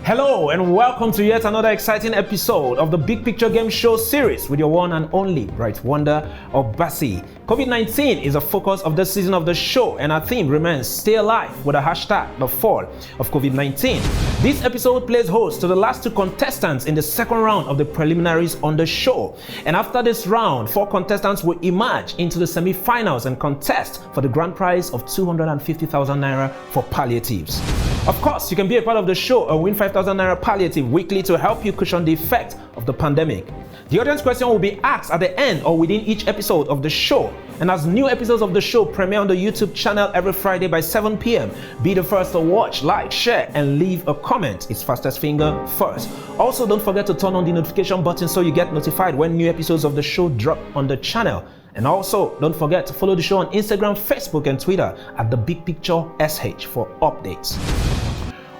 Hello and welcome to yet another exciting episode of the Big Picture Game Show series with your one and only Bright Wonder Obasi. COVID-19 is a focus of this season of the show, and our theme remains Stay Alive with a hashtag the fall of COVID-19. This episode plays host to the last two contestants in the second round of the preliminaries on the show. And after this round, 4 contestants will emerge into the semi-finals and contest for the grand prize of 250,000 naira for palliatives. Of course, you can be a part of the show and win 5,000 naira palliative weekly to help you cushion the effect of the pandemic. The audience question will be asked at the end or within each episode of the show. And as new episodes of the show premiere on the YouTube channel every Friday by 7 p.m., be the first to watch, like, share, and leave a comment. It's fastest finger first. Also, don't forget to turn on the notification button so you get notified when new episodes of the show drop on the channel. And also, don't forget to follow the show on Instagram, Facebook, and Twitter at The Big Picture SH for updates.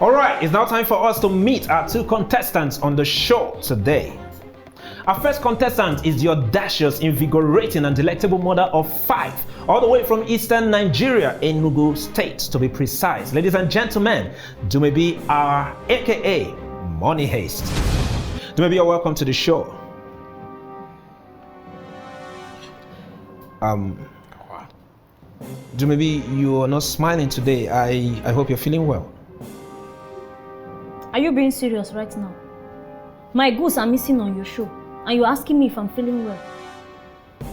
Alright, it's now time for us to meet our 2 contestants on the show today. Our first contestant is the audacious, invigorating, and delectable mother of 5, all the way from eastern Nigeria, Enugu State to be precise. Ladies and gentlemen, Dumebi our aka Money Haste. Dumebi, you're welcome to the show. Dumebi, you are not smiling today. I hope you're feeling well. Are you being serious right now? My goods are missing on your show, and you're asking me if I'm feeling well.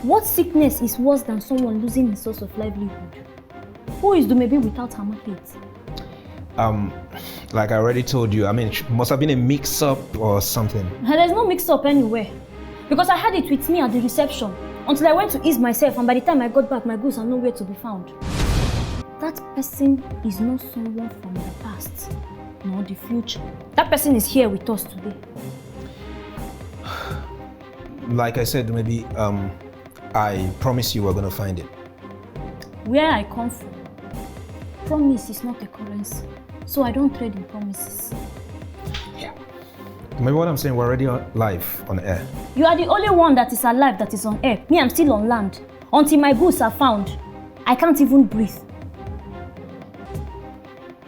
What sickness is worse than someone losing his source of livelihood? Who is Dumebi without her market? Like I already told you, it must have been a mix-up or something. There's no mix-up anywhere, because I had it with me at the reception until I went to ease myself, and by the time I got back, my goods are nowhere to be found. That person is not someone from the past, nor the future. That person is here with us today. Like I said, maybe I promise you we're gonna find it. Where I come from, promise is not a currency, so I don't trade in promises. Yeah. Maybe what I'm saying, we're already live on air. You are the only one that is alive that is on air. Me, I'm still on land. Until my goods are found, I can't even breathe.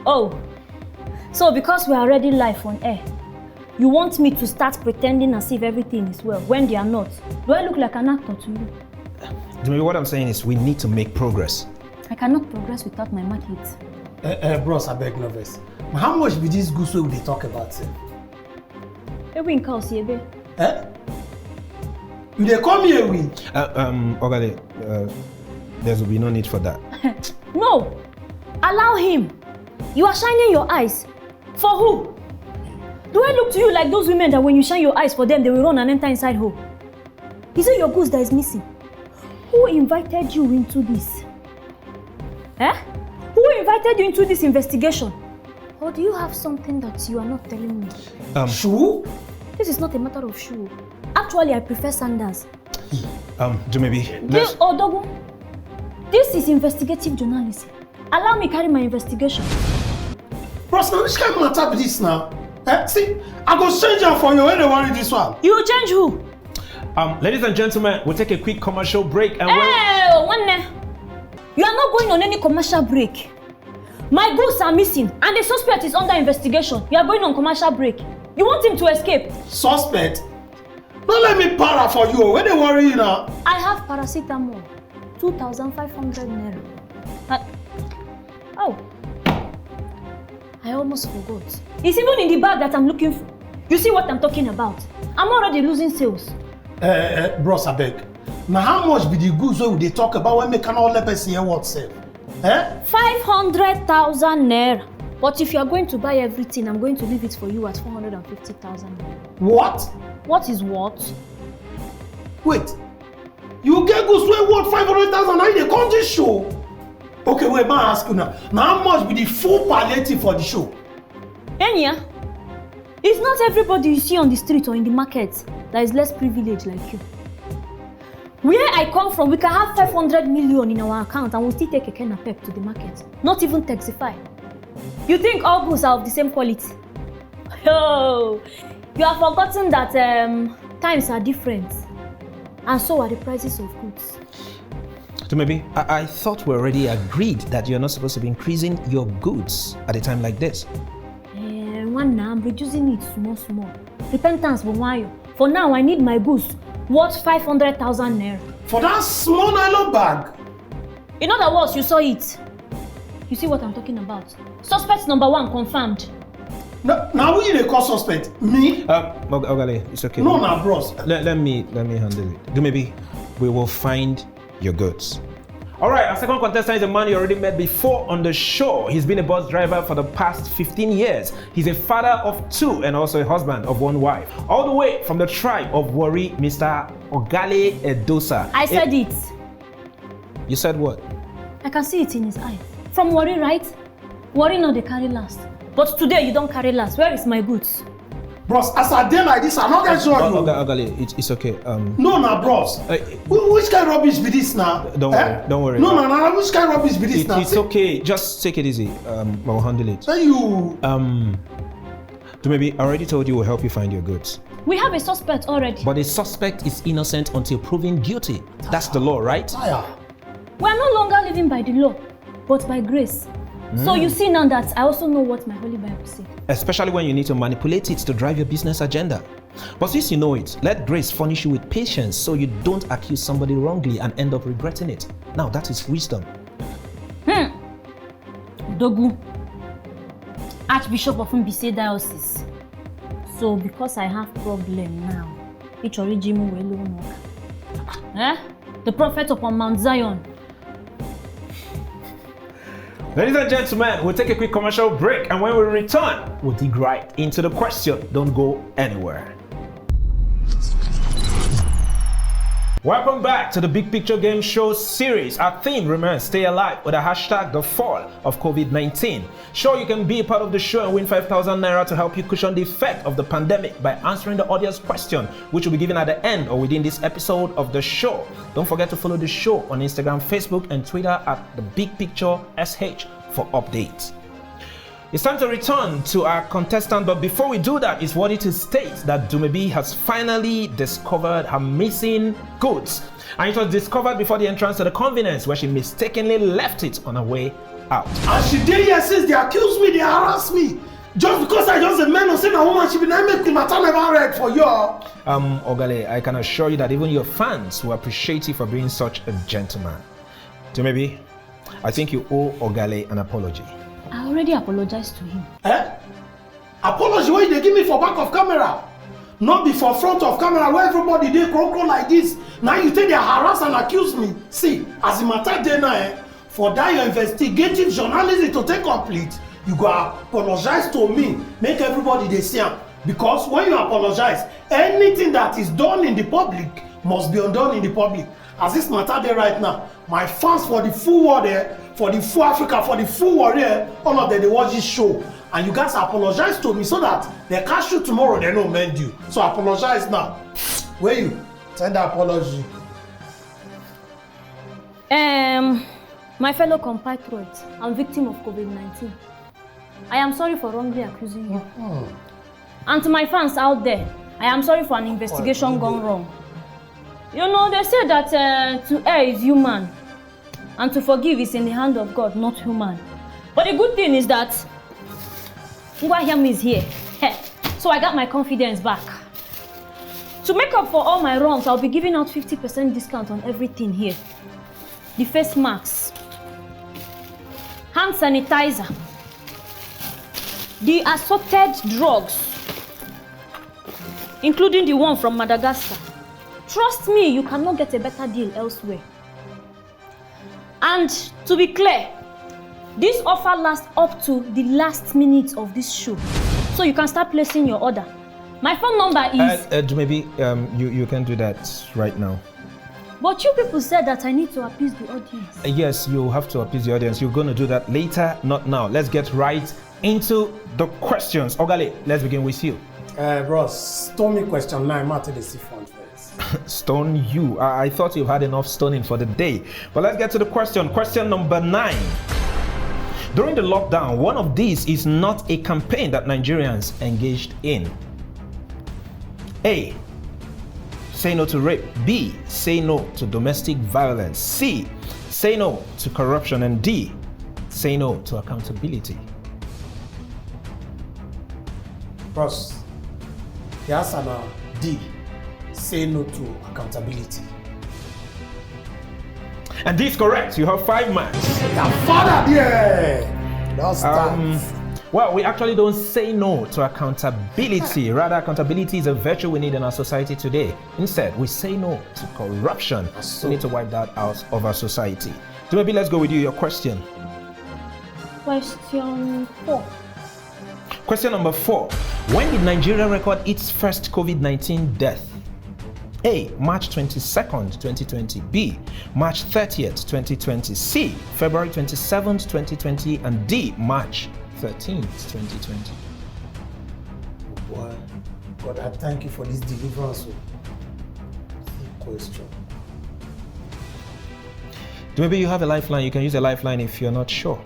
Oh, so because we are already live on air, you want me to start pretending as if everything is well when they are not? Do I look like an actor to you? Maybe what I'm saying is we need to make progress. I cannot progress without my market. Bros, I beg no vex. How much be this goods we talk about? Maybe in Kaos, Yebe. You dey come here, we? Okay, there will be no need for that. No! Allow him! You are shining your eyes. For who? Do I look to you like those women that when you shine your eyes for them, they will run and enter inside hole? Is it your goods that is missing? Who invited you into this? Who invited you into this investigation? Or do you have something that you are not telling me? Shoe? This is not a matter of shoe. Actually, I prefer sandals. Dumebi, Odogo, this is investigative journalism. Allow me carry my investigation. Bros, now which kind of matter be this now? See, I go change them for you when they worry this one. You change who? Ladies and gentlemen, we'll take a quick commercial break and you are not going on any commercial break. My goods are missing and the suspect is under investigation. You are going on commercial break. You want him to escape? Suspect? Don't let me para for you. When they worry you now? I have paracetamol. 2,500 naira. I almost forgot. It's even in the bag that I'm looking for. You see what I'm talking about? I'm already losing sales. Bros, I beg. Now how much be the goods we they talk about when we cannot let us hear what say? 500,000 naira. But if you are going to buy everything, I'm going to leave it for you at 450,000 naira. What? What is what? Wait. You get goods worth 500,000 naira in the country show? Okay, wait, man, ask you now. Now, how much be the full palliative for the show? Enya, it's not everybody you see on the street or in the market that is less privileged like you. Where I come from, we can have 500 million in our account and we'll still take a can of pep to the market. Not even Texify. You think all goods are of the same quality? Oh, you have forgotten that times are different. And so are the prices of goods. So maybe I thought we already agreed that you're not supposed to be increasing your goods at a time like this. one now, I'm reducing it small. Repentance, Bonwayo. For now, I need my goods worth 500,000 naira. For that small nylon bag? In other words, you saw it. You see what I'm talking about? Suspect number 1 confirmed. Now we dey call suspect? Me? Ogale, it's okay. No, nah, bros. Let me handle it. Maybe we will find your goods. All right, our second contestant is a man you already met before on the show. He's been a bus driver for the past 15 years. He's a father of 2 and also a husband of 1 wife. All the way from the tribe of Warri, Mr. Ogale Edosa. I said it. You said what? I can see it in his eyes. From Warri, right? Warri no dey carry last. But today you don't carry last. Where is my goods? Bros, as I dey like this, I'm not gonna show you. Ogale, it's okay. No, nah, bros. Which kind of rubbish be this now? Don't worry. No, which kind of rubbish be this now? It's okay. Just take it easy. We'll handle it. Then you... Maybe I already told you we'll help you find your goods. We have a suspect already. But the suspect is innocent until proven guilty. That's the law, right? We are no longer living by the law, but by grace. So you see now that I also know what my Holy Bible says. Especially when you need to manipulate it to drive your business agenda. But since you know it, let grace furnish you with patience so you don't accuse somebody wrongly and end up regretting it. Now that is wisdom. Dogu, Archbishop of Mbise Diocese. So because I have problem now, the prophet upon Mount Zion. Ladies and gentlemen, we'll take a quick commercial break, and when we return, we'll dig right into the question. Don't go anywhere. Welcome back to the Big Picture Game Show series. Our theme remains Stay Alive with a hashtag The Fall of COVID-19. Sure, you can be a part of the show and win 5,000 naira to help you cushion the effect of the pandemic by answering the audience question, which will be given at the end or within this episode of the show. Don't forget to follow the show on Instagram, Facebook, and Twitter at The Big Picture SH for updates. It's time to return to our contestant, but before we do that, it's worthy to state that Dumebi has finally discovered her missing goods. And it was discovered before the entrance to the convenience where she mistakenly left it on her way out. And she did here since they accused me, they harassed me. Just because I just a man who said a woman, she be not make the matter never read for you. Ogale, I can assure you that even your fans will appreciate you for being such a gentleman. Dumebi, I think you owe Ogale an apology. I already apologized to him. Apology where they give me for back of camera. Not before front of camera where everybody they crow like this. Now you think they harass and accuse me. See, as the matter dey now, for that your investigative journalism to take complete, you go apologize to me, make everybody they see am. Because when you apologize, anything that is done in the public must be undone in the public. As this matter there right now, my fans for the full world there, for the full Africa, for the full world here, all of them they watch this show. And you guys apologize to me so that they catch you tomorrow, they don't mend you. So apologize now. Where you? Send the apology. My fellow compatriots, I'm victim of COVID-19. I am sorry for wrongly accusing you. And to my fans out there, I am sorry for an investigation gone wrong. You know, they say that to err is human, and to forgive is in the hand of God, not human. But the good thing is that Ngwahiam is here. So I got my confidence back. To make up for all my wrongs, I'll be giving out 50% discount on everything here. The face masks, hand sanitizer, the assorted drugs, including the one from Madagascar. Trust me, you cannot get a better deal elsewhere. And to be clear, this offer lasts up to the last minute of this show. So you can start placing your order. My phone number is... Maybe you can do that right now. But you people said that I need to appease the audience. Yes, you have to appease the audience. You're going to do that later, not now. Let's get right into the questions. Ogale, let's begin with you. Bros, stone me question 9, matter the C-Fund first. Stone you? I thought you had enough stoning for the day. But let's get to the question. Question number 9. During the lockdown, one of these is not a campaign that Nigerians engaged in. A. Say no to rape. B. Say no to domestic violence. C. Say no to corruption. And D. Say no to accountability. Bros, the answer now, D, say no to accountability. And this is correct. You have 5 marks. Your father there! Don't start. Well, we actually don't say no to accountability. Rather, accountability is a virtue we need in our society today. Instead, we say no to corruption. We need to wipe that out of our society. So maybe let's go with you, your question. Question 4. Question number 4. When did Nigeria record its first COVID-19 death? A. March 22nd, 2020. B. March 30th, 2020. C. February 27th, 2020. And D. March 13th, 2020. Oh boy, God, I thank you for this deliverance. Question. Maybe you have a lifeline. You can use a lifeline if you're not sure.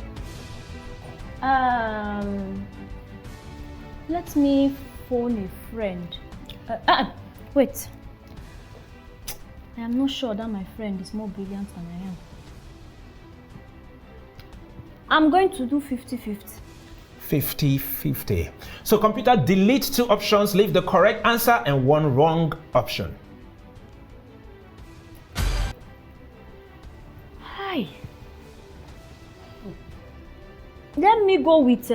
Let me phone a friend. Wait. I am not sure that my friend is more brilliant than I am. I'm going to do 50-50. 50-50. So computer, delete 2 options, leave the correct answer and 1 wrong option. Hi. Let me go with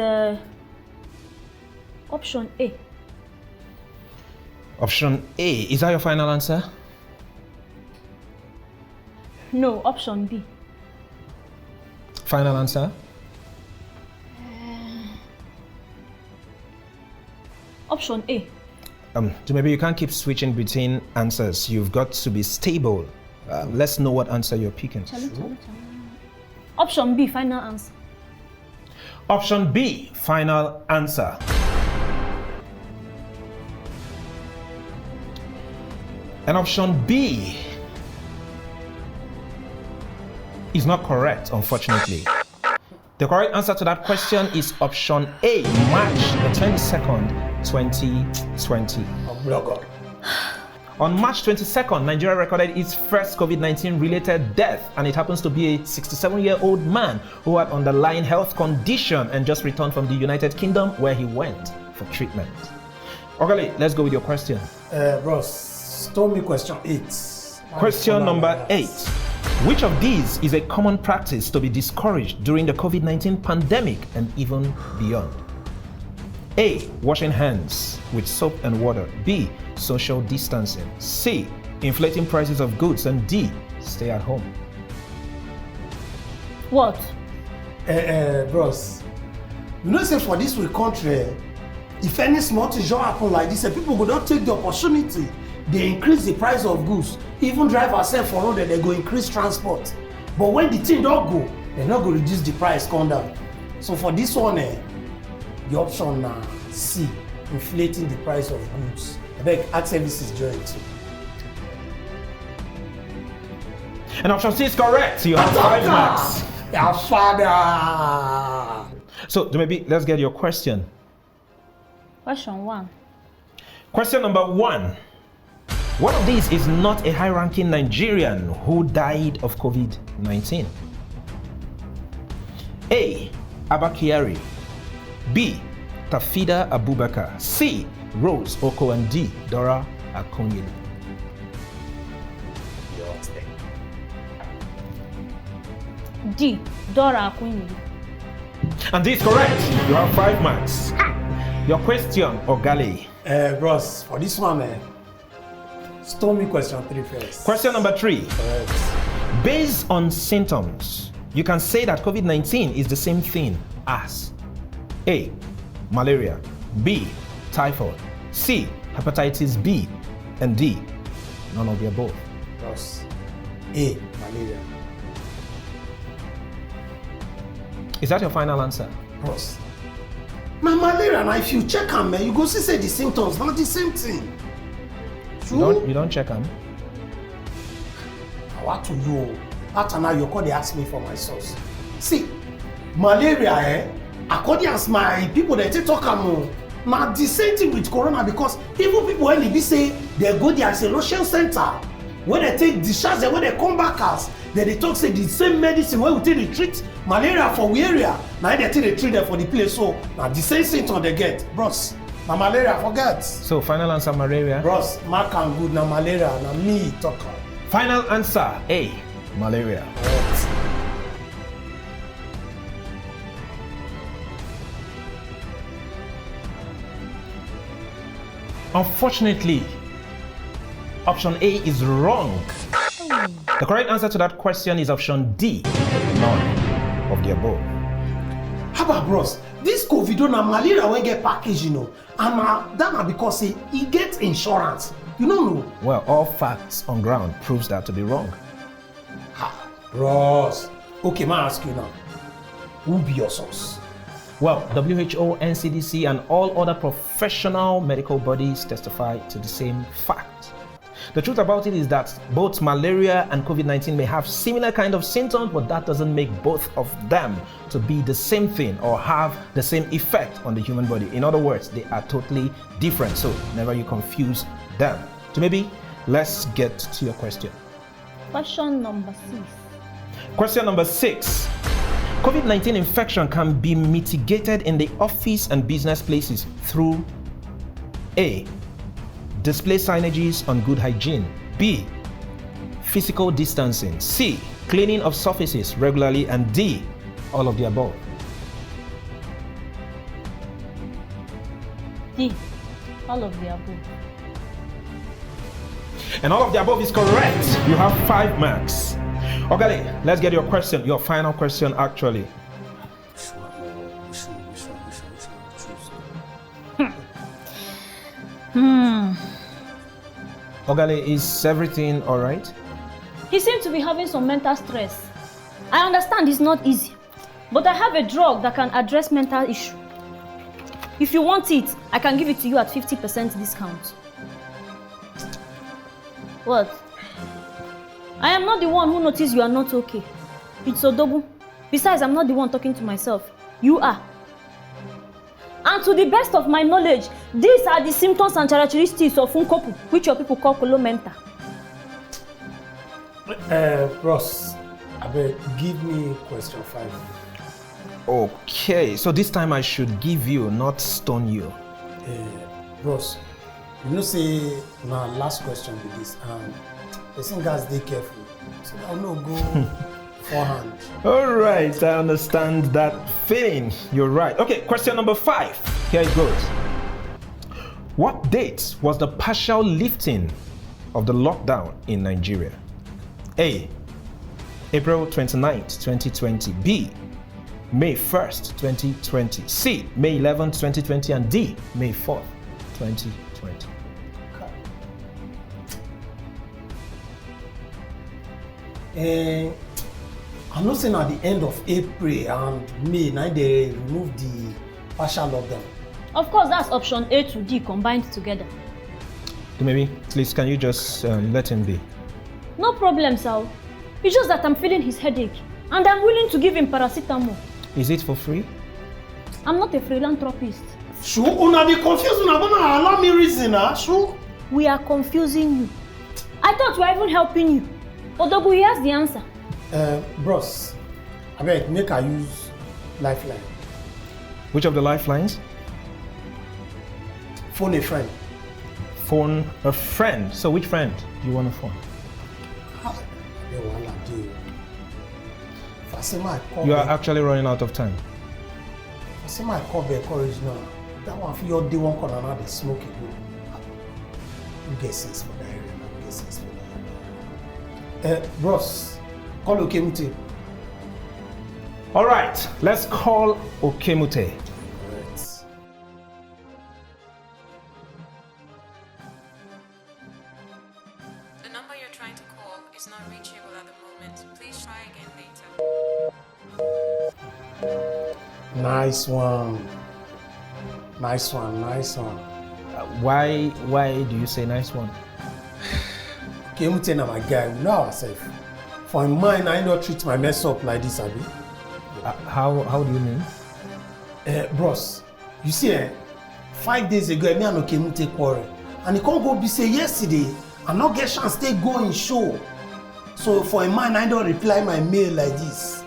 option A. Option A. Is that your final answer? No, option B. Final answer? Option A. So maybe you can't keep switching between answers. You've got to be stable. Let's know what answer you're picking. Option B, final answer. Option B, final answer. And option B is not correct, unfortunately. The correct answer to that question is option A, March the 22nd, 2020. On March 22nd, Nigeria recorded its first COVID-19 related death, and it happens to be a 67-year-old man who had underlying health condition and just returned from the United Kingdom where he went for treatment. Okay, let's go with your question. Bros, tell me question 8. Question number 8. Which of these is a common practice to be discouraged during the COVID-19 pandemic and even beyond? A. Washing hands with soap and water. B. Social distancing. C. Inflating prices of goods. And D. Stay at home. What? Bros, you know, say for this country, if any small thing just happen like this, people go not take the opportunity. They increase the price of goods. Even drivers say for road, they go increase transport. But when the thing don't go, they're not going to reduce the price, come down. So for this one, the option C, inflating the price of goods. I beg, add services joint too. And option C is correct. You have 5 marks. Your father. So maybe let's get your question. Question 1. Question number 1. One of these is not a high-ranking Nigerian who died of COVID-19. A. Abba Kyari. B. Tafida Abubakar. C. Rose Oko. And D. Dora Akunyili. D. Dora Akunyili. And this is correct. You have 5 marks. Your question, Ogale. Bros, for this one, stole me question 3 first. Question number 3. Correct. Based on symptoms, you can say that COVID-19 is the same thing as A. Malaria. B. Typhoid. C. Hepatitis B. And D. None of the above. Bros, A. Malaria. Is that your final answer? Bros, my malaria, now if you check them, man, you go see say the symptoms, not the same thing. True? You don't check them? What to you? After now, you call they ask me for my source. See, malaria, according as my people they talk about, now the same thing with corona, because even people when they say they go there as a isolation center, when they take discharge, when they come back as they talk say the same medicine where we take they treat malaria for we area, now they take they treat them for the place. So now the same symptom they get, bros. Na malaria, forget. So final answer, malaria. Bros, mark and good, na malaria, na me talk. Final answer, A, malaria. Correct. Unfortunately, option A is wrong. The correct answer to that question is option D, none of the above. How about bros? This COVID na malaria when get package, and that na because he get insurance. You don't know. Well, all facts on ground proves that to be wrong. Ha, bros. Okay, ma ask you now. Who be your source? Well, WHO, NCDC, and all other professional medical bodies testify to the same fact. The truth about it is that both malaria and COVID-19 may have similar kind of symptoms, but that doesn't make both of them to be the same thing or have the same effect on the human body. In other words, they are totally different, so never you confuse them. So maybe let's get to your question. Question number 6. Question number 6. COVID-19 infection can be mitigated in the office and business places through A, display signages on good hygiene. B, physical distancing. C, cleaning of surfaces regularly. And D, all of the above. D, all of the above. And all of the above is correct. You have 5 marks. Okay, let's get your question, your final question actually. Ogale, is everything all right? He seems to be having some mental stress. I understand it's not easy, but I have a drug that can address mental issue. If you want it, I can give it to you at 50% discount. What? I am not the one who noticed you are not okay. It's Odogu. Besides, I'm not the one talking to myself. You are. And to the best of my knowledge, these are the symptoms and characteristics of Unkopu, which your people call colomenta. Bros, I beg, give me question 5. Okay, so this time I should give you, not stone you. Bros, you know say my last question with this, person guys dey careful, so I no go forehand. All right, I understand that feeling. You're right. Okay, question number 5. Here it goes. What date was the partial lifting of the lockdown in Nigeria? A, April 29th, 2020. B, May 1st, 2020. C, May 11th, 2020. And D, May 4th, 2020. I know saying at the end of April and May, now they remove the partial lockdown. Of course, that's option A to D combined together. Maybe, please, can you just let him be? No problem, Sal. It's just that I'm feeling his headache, and I'm willing to give him paracetamol. Is it for free? I'm not a philanthropist. Sure, una dey confuse una, gonna allow me reason, sure. We are confusing you. I thought we were even helping you. Odogu, here's the answer. Bros, I beg, make I use lifeline. Which of the lifelines? Phone a friend. Phone a friend. So which friend do you want to phone? You are actually running out of time. I say my call be courage now. That one for your day one corner now they smoke it. You get sense for that area. You get sense for that. Bros, call Okemute. All right, let's call Okemute. The number you're trying to call is not reachable at the moment. Please try again later. Nice one. Nice one, nice one. Why do you say nice one? Okemute na my guy, we know ourselves. For in mind, I don't treat my mess up like this, Abi. How do you mean? Bros, you see, 5 days ago, me and Okemute quarrel. And he can't go be say yesterday, I not get chance to go in show. So for a man, I don't reply my mail like this.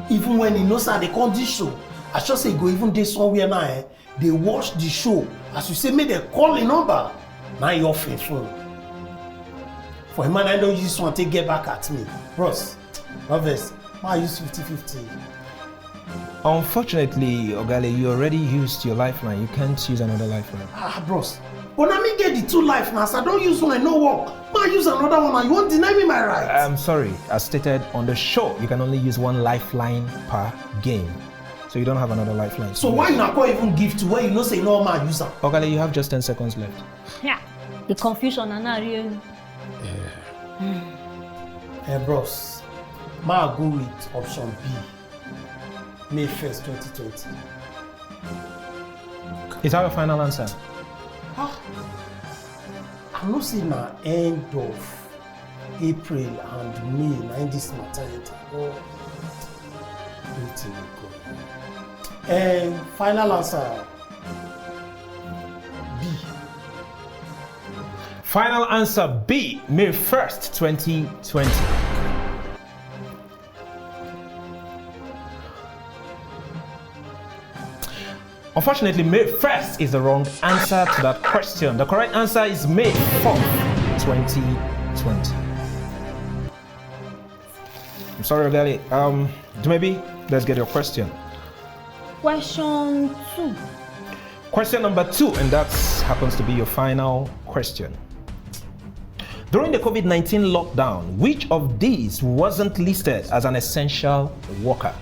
Even when he knows how they can't do show, I just say go even day somewhere now, dey watch the show as you say make dem call im number na you off im phone for a man I don use this one take get back at me bros no vex I use 50-50. Unfortunately, Ogale, you already used your lifeline. You can't use another lifeline. Bros, but na me get the 2 life now, so I don't use one, no work. I use another one, and you won't deny me my right. I'm sorry, as stated on the show, you can only use 1 lifeline per game. So you don't have another lifeline. So why you not even give to where you know say no man use am? Ogale, you have just 10 seconds left. Yeah, the confusion and not real. Bros, ma go with option B. May 1st, 2020. Is that your final answer? I know say na end of April and May na in this maternity. Wetin we go? Final answer B. Final answer B, May 1st, 2020. Unfortunately, May 1st is the wrong answer to that question. The correct answer is May 4th, 2020. I'm sorry, Ogale. Maybe let's get your question. Question 2. Question number 2, and that happens to be your final question. During the COVID-19 lockdown, which of these wasn't listed as an essential worker?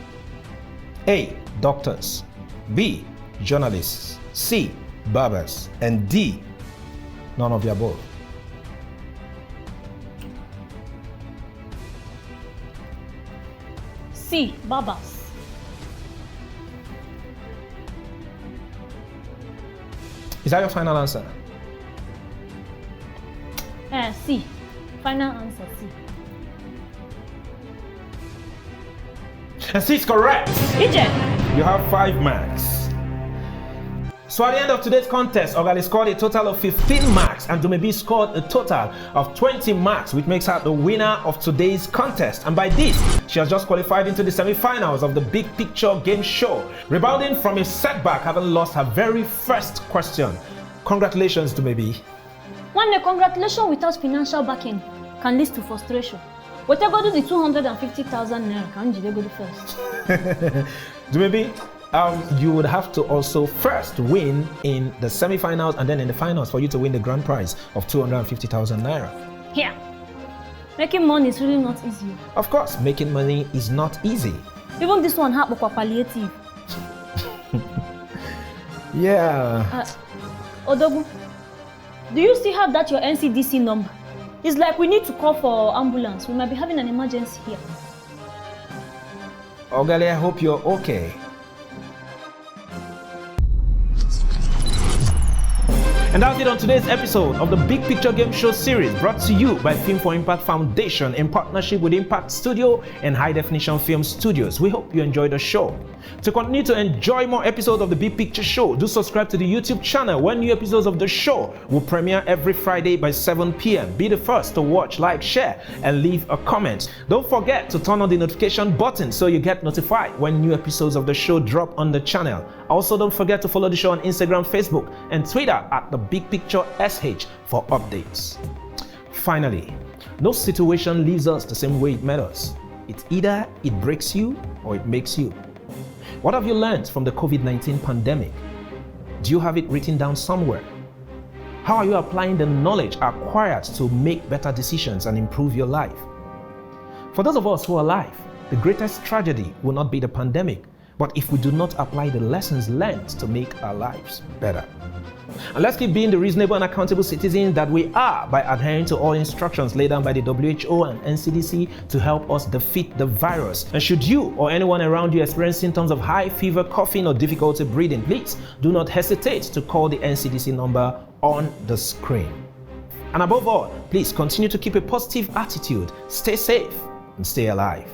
A. Doctors. B. Journalists. C. Barbers. And D. None of the above. C. Barbers. Is that your final answer? C. Final answer C. And C is correct. EJ. You have 5 marks. So at the end of today's contest, Ogale scored a total of 15 marks and Dumebi scored a total of 20 marks, which makes her the winner of today's contest. And by this, she has just qualified into the semi-finals of the Big Picture Game Show, rebounding from a setback having lost her very first question. Congratulations, Dumebi. One congratulations without financial backing can lead to frustration. Whatever do the 250,000 naira, can you go the first? Dumebi, you would have to also first win in the semi-finals and then in the finals for you to win the grand prize of 250,000 naira. Yeah. Making money is really not easy. Of course, making money is not easy. Even this one happened for palliative. Yeah. Odogu, do you still have that your NCDC number? It's like we need to call for ambulance. We might be having an emergency here. Ogale, I hope you're okay. And that's it on today's episode of the Big Picture Game Show series, brought to you by Film for Impact Foundation in partnership with Impact Studio and High Definition Film Studios. We hope you enjoyed the show. To continue to enjoy more episodes of the Big Picture Show, do subscribe to the YouTube channel where new episodes of the show will premiere every Friday by 7 p.m. Be the first to watch, like, share, and leave a comment. Don't forget to turn on the notification button so you get notified when new episodes of the show drop on the channel. Also, don't forget to follow the show on Instagram, Facebook, and Twitter at the Big Picture SH for updates. Finally, no situation leaves us the same way it met us. It's either it breaks you or it makes you. What have you learned from the COVID-19 pandemic? Do you have it written down somewhere? How are you applying the knowledge acquired to make better decisions and improve your life? For those of us who are alive, the greatest tragedy will not be the pandemic, but if we do not apply the lessons learned to make our lives better. And let's keep being the reasonable and accountable citizens that we are by adhering to all instructions laid down by the WHO and NCDC to help us defeat the virus. And should you or anyone around you experience symptoms of high fever, coughing, or difficulty breathing, please do not hesitate to call the NCDC number on the screen. And above all, please continue to keep a positive attitude, stay safe, and stay alive.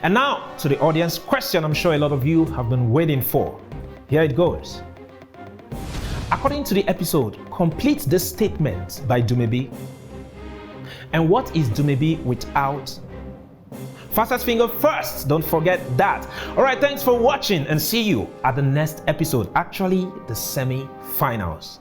And now to the audience question I'm sure a lot of you have been waiting for. Here it goes. According to the episode, complete this statement by Dumebi. And what is Dumebi without Fastest finger first. Don't forget that. Alright, thanks for watching and see you at the next episode. Actually, the semi-finals.